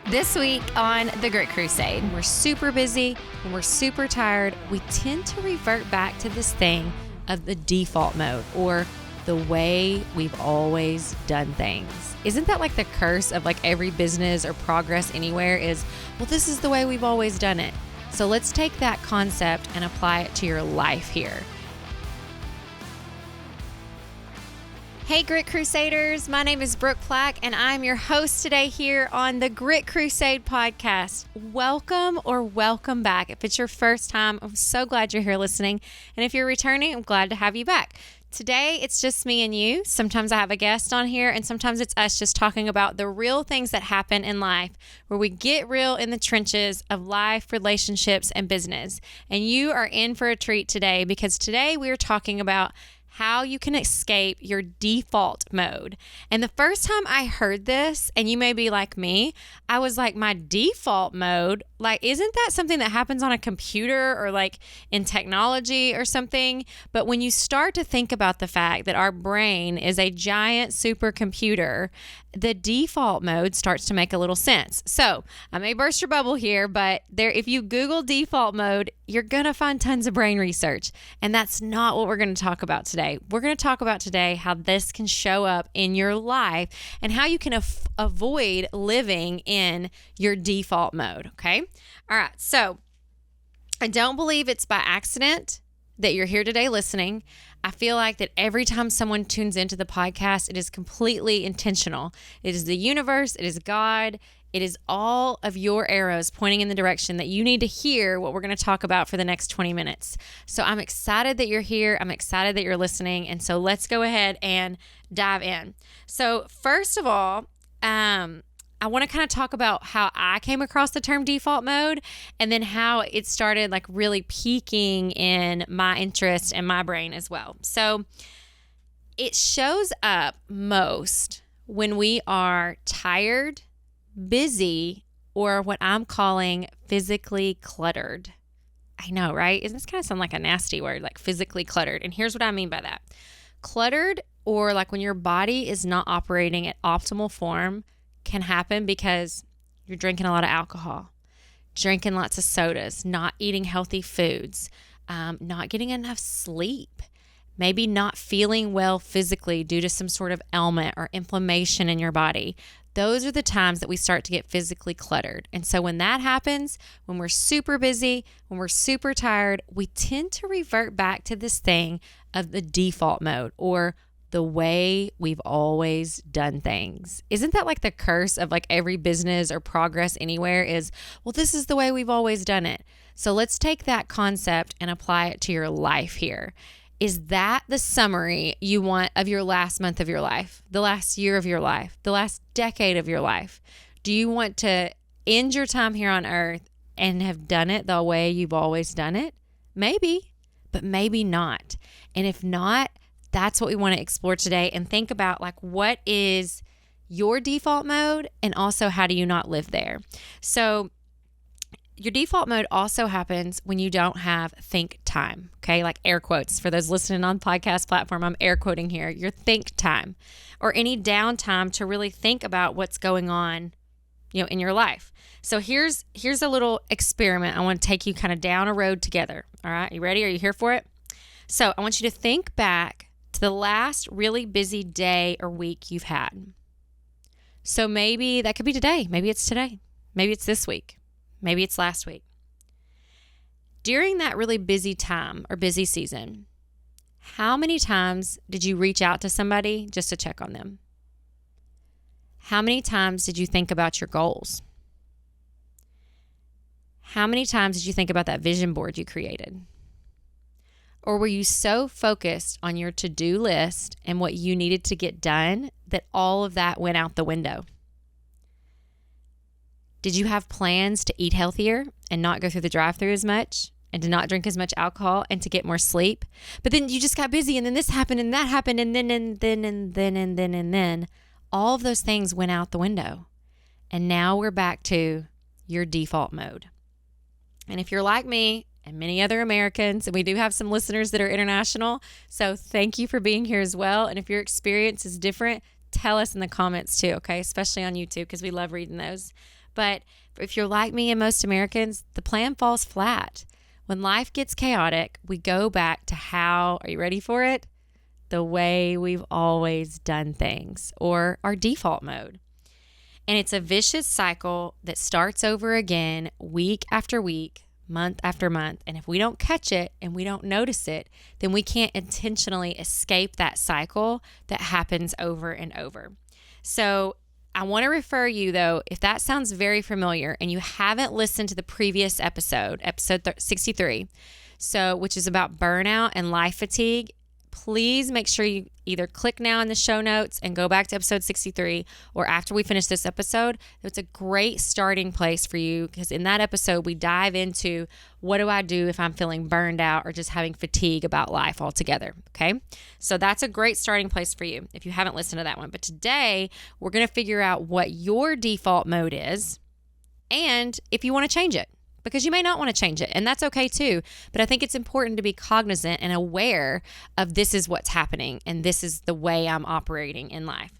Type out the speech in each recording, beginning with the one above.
This week on The Grit Crusade, we're super busy and we're super tired. We tend to revert back to this thing of the default mode, or the way we've always done things. Isn't that like the curse of like every business or progress anywhere is, well, this is the way we've always done it. So let's take that concept and apply it to your life here. Hey Grit Crusaders, my name is Brooke and I'm your host today here on the Grit Crusade podcast. Welcome or welcome back. If it's your first time, I'm so glad you're here listening. And if you're returning, I'm glad to have you back. Today, it's just me and you. Sometimes I have a guest on here, and sometimes it's us just talking about the real things that happen in life, where we get real in the trenches of life, relationships, and business. And you are in for a treat today, because today we are talking about how you can escape your default mode. And the first time I heard this, and you may be like me, I was like, my default mode, like, isn't that something that happens on a computer or like in technology or something? But when you start to think about the fact that our brain is a giant supercomputer, the default mode starts to make a little sense. So I may burst your bubble here, but if you Google default mode, you're going to find tons of brain research. And that's not what we're going to talk about today. We're going to talk about today how this can show up in your life and how you can avoid living in your default mode. Okay. All right. So I don't believe it's by accident that you're here today listening. I feel like that every time someone tunes into the podcast, it is completely intentional. It is the universe. It is God. It is all of your arrows pointing in the direction that you need to hear what we're going to talk about for the next 20 minutes. So I'm excited that you're here. I'm excited that you're listening. And so let's go ahead and dive in. So first of all, I want to kind of talk about how I came across the term default mode, and then how it started like really peaking in my interest and my brain as well. So it shows up most when we are tired, busy, or what I'm calling physically cluttered. I know, right? Doesn't this kind of sound like a nasty word, like physically cluttered? And here's what I mean by that. Cluttered, or like when your body is not operating at optimal form, can happen because you're drinking a lot of alcohol, drinking lots of sodas, not eating healthy foods, not getting enough sleep, maybe not feeling well physically due to some sort of ailment or inflammation in your body. Those are the times that we start to get physically cluttered. And so when that happens, when we're super busy, when we're super tired, we tend to revert back to this thing of the default mode, or the way we've always done things. Isn't that like the curse of like every business or progress anywhere is, well, this is the way we've always done it. So let's take that concept and apply it to your life here. Is that the summary you want of your last month of your life, the last year of your life, the last decade of your life? Do you want to end your time here on earth and have done it the way you've always done it? Maybe, but maybe not. And if not, that's what we want to explore today, and think about like, what is your default mode, and also how do you not live there? So your default mode also happens when you don't have think time, okay? Like air quotes for those listening on podcast platform, I'm air quoting here, your think time, or any downtime to really think about what's going on, in your life. So here's a little experiment. I want to take you kind of down a road together. All right, you ready? Are you here for it? So I want you to think back to the last really busy day or week you've had. So maybe that could be today. Maybe it's today. Maybe it's this week. Maybe it's last week. During that really busy time or busy season, how many times did you reach out to somebody just to check on them? How many times did you think about your goals? How many times did you think about that vision board you created? Or were you so focused on your to-do list and what you needed to get done that all of that went out the window? Did you have plans to eat healthier and not go through the drive-thru as much, and to not drink as much alcohol, and to get more sleep? But then you just got busy, and then this happened and that happened, and then all of those things went out the window. And now we're back to your default mode. And if you're like me and many other Americans, and we do have some listeners that are international, so thank you for being here as well. And if your experience is different, tell us in the comments too, okay? Especially on YouTube, because we love reading those. But if you're like me and most Americans, the plan falls flat. When life gets chaotic, we go back to how, are you ready for it? The way we've always done things, or our default mode. And it's a vicious cycle that starts over again week after week, month after month. And if we don't catch it and we don't notice it, then we can't intentionally escape that cycle that happens over and over. So I want to refer you, though, if that sounds very familiar and you haven't listened to the previous episode 63, which is about burnout and life fatigue, please make sure you either click now in the show notes and go back to episode 63, or after we finish this episode. It's a great starting place for you, because in that episode, we dive into what do I do if I'm feeling burned out or just having fatigue about life altogether. Okay. So that's a great starting place for you if you haven't listened to that one. But today we're going to figure out what your default mode is and if you want to change it. Because you may not want to change it, and that's okay too. But I think it's important to be cognizant and aware of this is what's happening and this is the way I'm operating in life.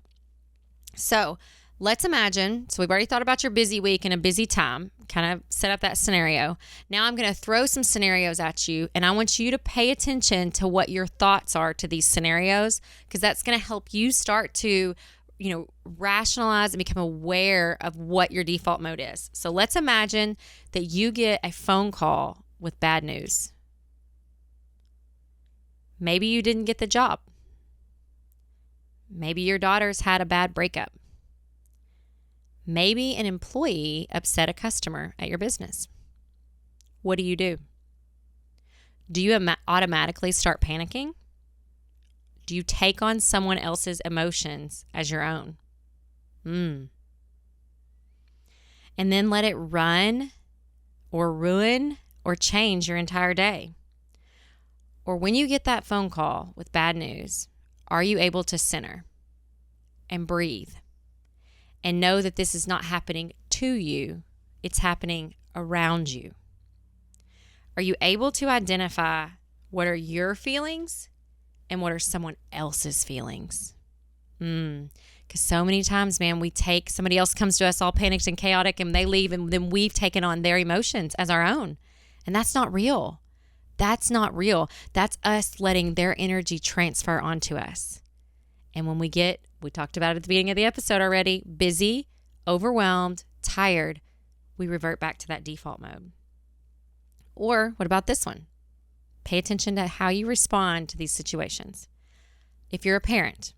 So let's imagine, so we've already thought about your busy week and a busy time, kind of set up that scenario. Now I'm going to throw some scenarios at you, and I want you to pay attention to what your thoughts are to these scenarios, because that's going to help you start to rationalize and become aware of what your default mode is. So let's imagine that you get a phone call with bad news. Maybe you didn't get the job. Maybe your daughter's had a bad breakup. Maybe an employee upset a customer at your business. What do? Do you automatically start panicking? Do you take on someone else's emotions as your own? And then let it run or ruin or change your entire day. Or when you get that phone call with bad news, are you able to center and breathe and know that this is not happening to you, it's happening around you? Are you able to identify what are your feelings and what are someone else's feelings? Because so many times, man, somebody else comes to us all panicked and chaotic and they leave, and then we've taken on their emotions as our own. And that's not real. That's not real. That's us letting their energy transfer onto us. And when we talked about it at the beginning of the episode already, busy, overwhelmed, tired, we revert back to that default mode. Or what about this one? Pay attention to how you respond to these situations. If you're a parent,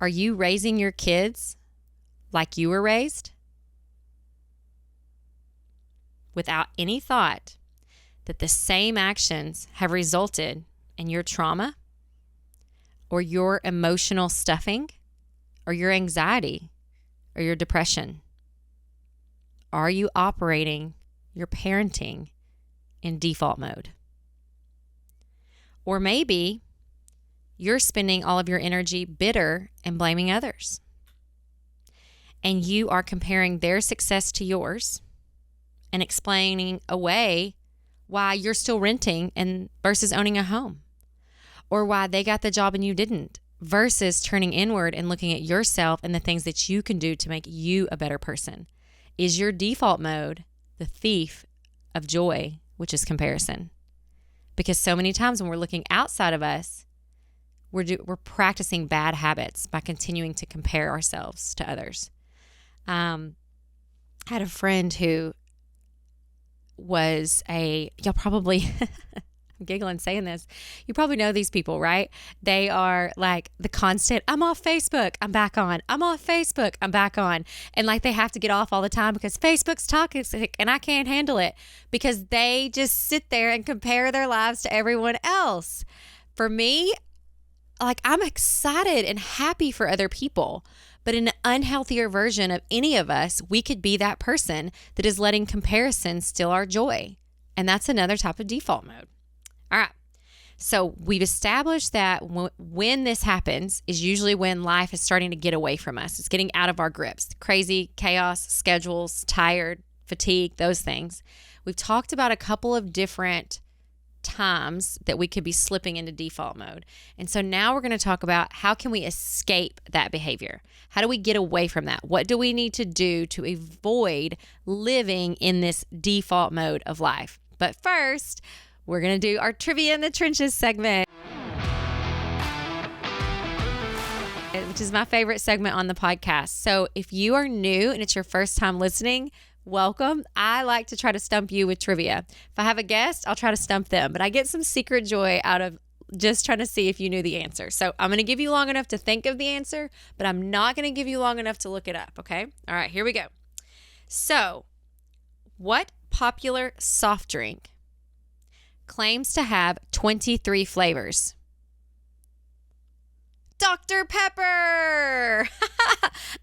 are you raising your kids like you were raised? Without any thought that the same actions have resulted in your trauma or your emotional stuffing or your anxiety or your depression? Are you operating your parenting in default mode? Or maybe you're spending all of your energy bitter and blaming others. And you are comparing their success to yours and explaining away why you're still renting versus owning a home. Or why they got the job and you didn't, versus turning inward and looking at yourself and the things that you can do to make you a better person. Is your default mode the thief of joy, which is comparison? Because so many times when we're looking outside of us, we're practicing bad habits by continuing to compare ourselves to others. I had a friend who was y'all probably, I'm giggling saying this, you probably know these people, right? They are like the constant, I'm off Facebook, I'm back on. I'm off Facebook, I'm back on. And like they have to get off all the time because Facebook's toxic and I can't handle it, because they just sit there and compare their lives to everyone else. For me, like I'm excited and happy for other people, but in an unhealthier version of any of us, we could be that person that is letting comparison steal our joy. And that's another type of default mode. All right. So we've established that when this happens is usually when life is starting to get away from us. It's getting out of our grips. Crazy, chaos, schedules, tired, fatigue, those things. We've talked about a couple of different times that we could be slipping into default mode. And so now we're going to talk about how can we escape that behavior? How do we get away from that? What do we need to do to avoid living in this default mode of life? But first, we're going to do our Trivia in the Trenches segment, which is my favorite segment on the podcast. So if you are new and it's your first time listening, welcome. I like to try to stump you with trivia. If I have a guest, I'll try to stump them, but I get some secret joy out of just trying to see if you knew the answer. So I'm going to give you long enough to think of the answer, but I'm not going to give you long enough to look it up, okay? All right, here we go. So, what popular soft drink claims to have 23 flavors? Dr. Pepper!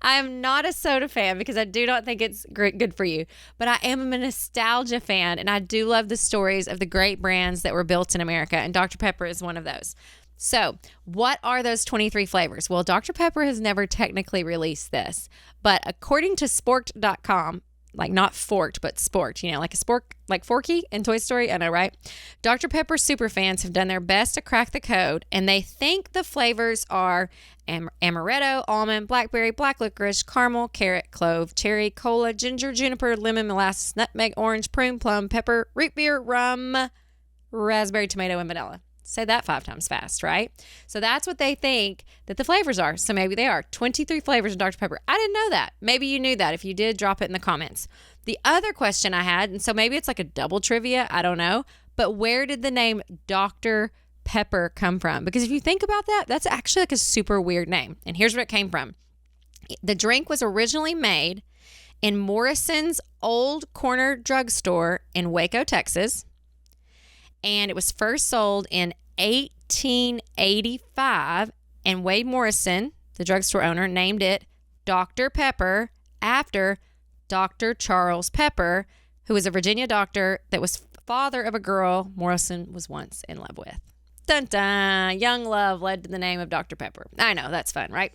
I am not a soda fan because I do not think it's good for you, but I am a nostalgia fan, and I do love the stories of the great brands that were built in America, and Dr. Pepper is one of those. So, what are those 23 flavors? Well, Dr. Pepper has never technically released this, but according to sporked.com, like not forked, but sporked, like a spork, like Forky in Toy Story. I know, right? Dr. Pepper superfans have done their best to crack the code, and they think the flavors are amaretto, almond, blackberry, black licorice, caramel, carrot, clove, cherry, cola, ginger, juniper, lemon, molasses, nutmeg, orange, prune, plum, pepper, root beer, rum, raspberry, tomato, and vanilla. Say that 5 times fast, right? So that's what they think that the flavors are. So maybe they are 23 flavors of Dr. Pepper. I didn't know that. Maybe you knew that. If you did, drop it in the comments. The other question I had, and so maybe it's like a double trivia, I don't know, but where did the name Dr. Pepper come from? Because if you think about that, that's actually like a super weird name. And here's where it came from. The drink was originally made in Morrison's Old Corner Drugstore in Waco, Texas. And it was first sold in 1885, and Wade Morrison, the drugstore owner, named it Dr. Pepper after Dr. Charles Pepper, who was a Virginia doctor that was father of a girl Morrison was once in love with. Dun dun! Young love led to the name of Dr. Pepper. I know, that's fun, right?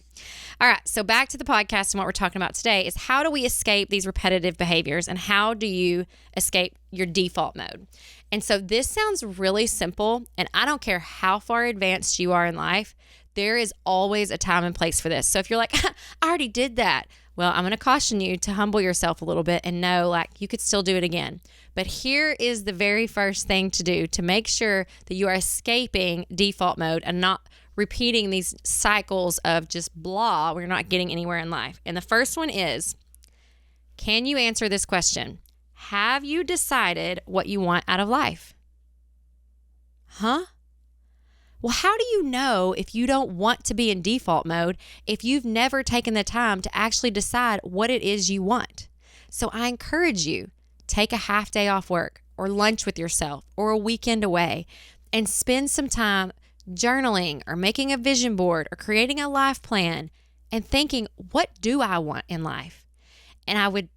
All right, so back to the podcast, and what we're talking about today is how do we escape these repetitive behaviors, and how do you escape your default mode? And so this sounds really simple, and I don't care how far advanced you are in life, there is always a time and place for this. So if you're like, I already did that, well, I'm going to caution you to humble yourself a little bit and know like you could still do it again. But here is the very first thing to do to make sure that you are escaping default mode and not repeating these cycles of just blah where you're not getting anywhere in life. And the first one is, can you answer this question? Have you decided what you want out of life? Huh? Well, how do you know if you don't want to be in default mode if you've never taken the time to actually decide what it is you want? So I encourage you, take a half day off work or lunch with yourself or a weekend away and spend some time journaling or making a vision board or creating a life plan and thinking, what do I want in life? And I would,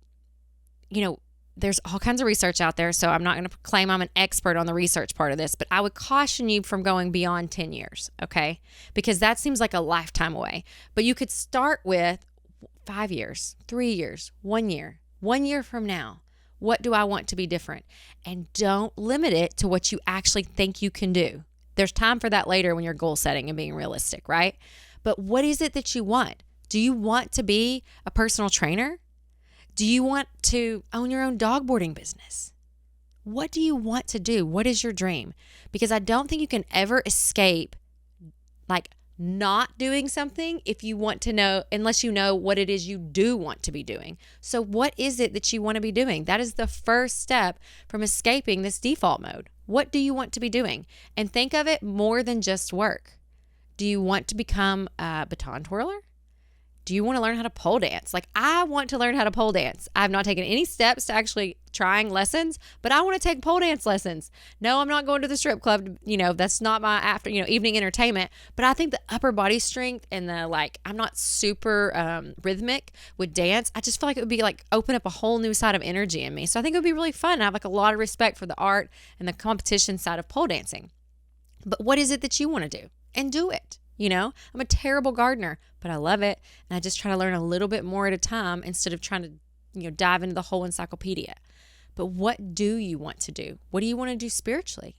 there's all kinds of research out there, so I'm not going to claim I'm an expert on the research part of this, but I would caution you from going beyond 10 years, okay? Because that seems like a lifetime away. But you could start with 5 years, 3 years, 1 year, 1 year from now. What do I want to be different? And don't limit it to what you actually think you can do. There's time for that later when you're goal setting and being realistic, right? But what is it that you want? Do you want to be a personal trainer? Do you want to own your own dog boarding business? What do you want to do? What is your dream? Because I don't think you can ever escape like not doing something if you want to know, unless you know what it is you do want to be doing. So what is it that you want to be doing? That is the first step from escaping this default mode. What do you want to be doing? And think of it more than just work. Do you want to become a baton twirler? Do you want to learn how to pole dance? Like, I want to learn how to pole dance. I've not taken any steps to actually trying lessons, but I want to take pole dance lessons. No, I'm not going to the strip club. That's not my evening entertainment. But I think the upper body strength and I'm not super rhythmic with dance. I just feel like it would be like open up a whole new side of energy in me. So I think it would be really fun. I have like a lot of respect for the art and the competition side of pole dancing. But what is it that you want to do? And do it. I'm a terrible gardener, but I love it. And I just try to learn a little bit more at a time instead of trying to, dive into the whole encyclopedia. But what do you want to do? What do you want to do spiritually?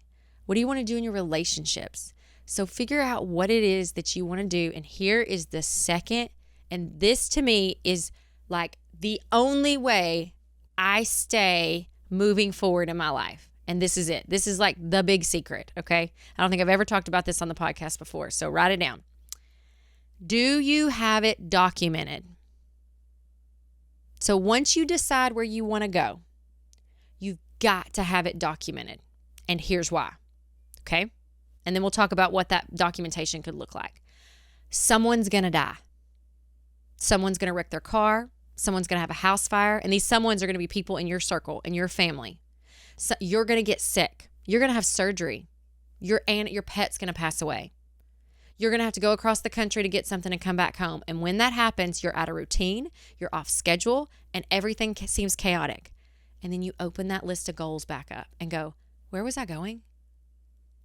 What do you want to do in your relationships? So figure out what it is that you want to do. And here is the second, and this to me is like the only way I stay moving forward in my life. And this is it. This is like the big secret, okay? I don't think I've ever talked about this on the podcast before, so write it down. Do you have it documented? So once you decide where you want to go, you've got to have it documented. And here's why, okay? And then we'll talk about what that documentation could look like. Someone's going to die. Someone's going to wreck their car. Someone's going to have a house fire. And these someones are going to be people in your circle, in your family. So you're going to get sick. You're going to have surgery. Your pet's going to pass away. You're going to have to go across the country to get something and come back home. And when that happens, you're out of routine, you're off schedule, and everything seems chaotic. And then you open that list of goals back up and go, where was I going?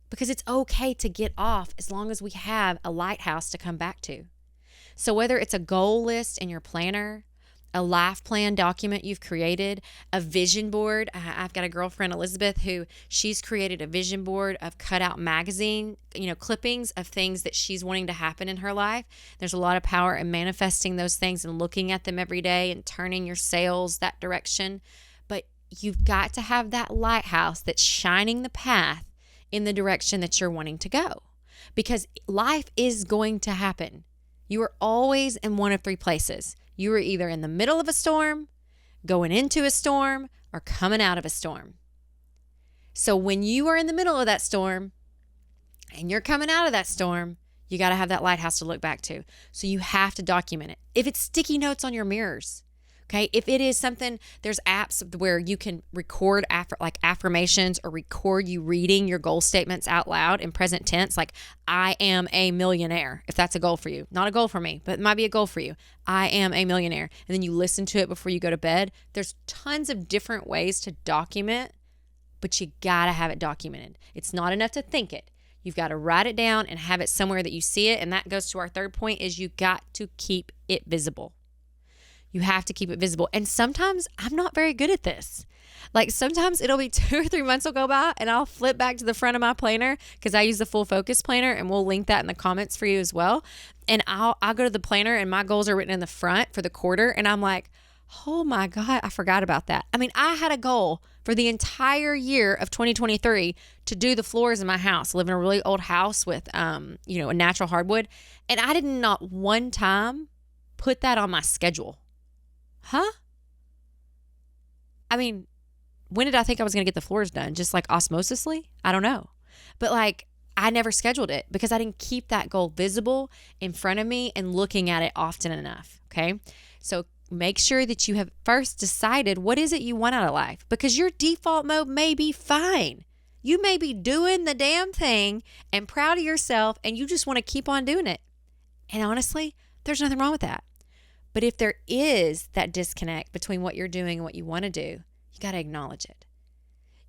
Because it's okay to get off as long as we have a lighthouse to come back to. So whether it's a goal list in your planner, a life plan document you've created, a vision board. I've got a girlfriend, Elizabeth, who she's created a vision board of cutout magazine, clippings of things that she's wanting to happen in her life. There's a lot of power in manifesting those things and looking at them every day and turning your sails that direction. But you've got to have that lighthouse that's shining the path in the direction that you're wanting to go, because life is going to happen. You are always in one of three places. You are either in the middle of a storm, going into a storm, or coming out of a storm. So when you are in the middle of that storm and you're coming out of that storm, you got to have that lighthouse to look back to. So you have to document it. If it's sticky notes on your mirrors, okay? If it is something, there's apps where you can record like affirmations or record you reading your goal statements out loud in present tense, like I am a millionaire, if that's a goal for you. Not a goal for me, but it might be a goal for you. I am a millionaire. And then you listen to it before you go to bed. There's tons of different ways to document, but you got to have it documented. It's not enough to think it. You've got to write it down and have it somewhere that you see it. And that goes to our third point, is you got to keep it visible. You have to keep it visible. And sometimes I'm not very good at this. Like sometimes it'll be 2 or 3 months will go by and I'll flip back to the front of my planner, because I use the full focus planner, and we'll link that in the comments for you as well. And I'll go to the planner and my goals are written in the front for the quarter. And I'm like, oh my God, I forgot about that. I mean, I had a goal for the entire year of 2023 to do the floors in my house. I live in a really old house with, a natural hardwood. And I did not one time put that on my schedule. Huh? I mean, when did I think I was going to get the floors done? Just like osmosisly? I don't know. But I never scheduled it because I didn't keep that goal visible in front of me and looking at it often enough. Okay. So make sure that you have first decided what is it you want out of life, because your default mode may be fine. You may be doing the damn thing and proud of yourself, and you just want to keep on doing it. And honestly, there's nothing wrong with that. But if there is that disconnect between what you're doing and what you want to do, you got to acknowledge it.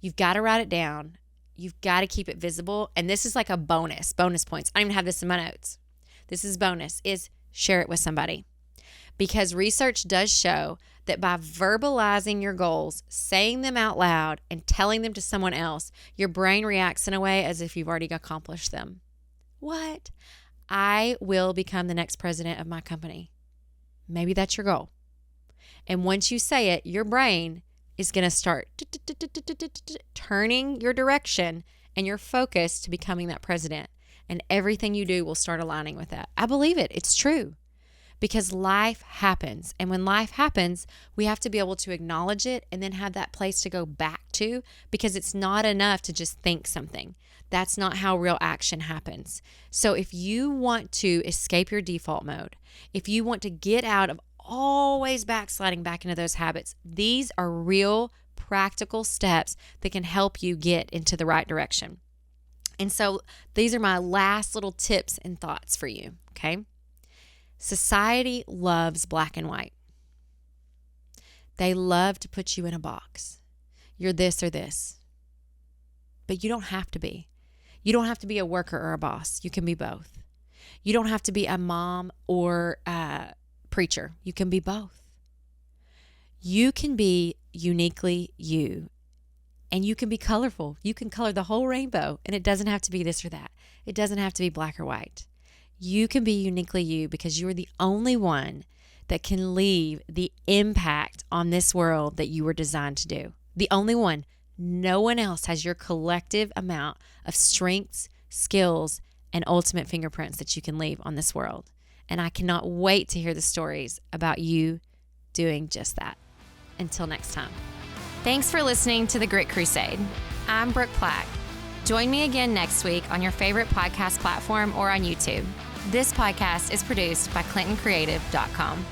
You've got to write it down. You've got to keep it visible. And this is like a bonus points. I don't even have this in my notes. This is bonus, is share it with somebody. Because research does show that by verbalizing your goals, saying them out loud, and telling them to someone else, your brain reacts in a way as if you've already accomplished them. What? I will become the next president of my company. Maybe that's your goal. And once you say it, your brain is going to start turning your direction and your focus to becoming that president. And everything you do will start aligning with that. I believe it. It's true. Because life happens. And when life happens, we have to be able to acknowledge it and then have that place to go back to, because it's not enough to just think something. That's not how real action happens. So if you want to escape your default mode, if you want to get out of always backsliding back into those habits, these are real practical steps that can help you get into the right direction. And so these are my last little tips and thoughts for you, okay? Society loves black and white. They love to put you in a box. You're this or this. But you don't have to be. You don't have to be a worker or a boss. You can be both. You don't have to be a mom or a preacher. You can be both. You can be uniquely you And you can be colorful. You can color the whole rainbow, and it doesn't have to be this or that. It doesn't have to be black or white. You can be uniquely you because you're the only one that can leave the impact on this world that you were designed to do. The only one. No one else has your collective amount of strengths, skills, and ultimate fingerprints that you can leave on this world. And I cannot wait to hear the stories about you doing just that. Until next time. Thanks for listening to the Grit Crusade. I'm Brooke Plack. Join me again next week on your favorite podcast platform or on YouTube. This podcast is produced by ClintonCreative.com.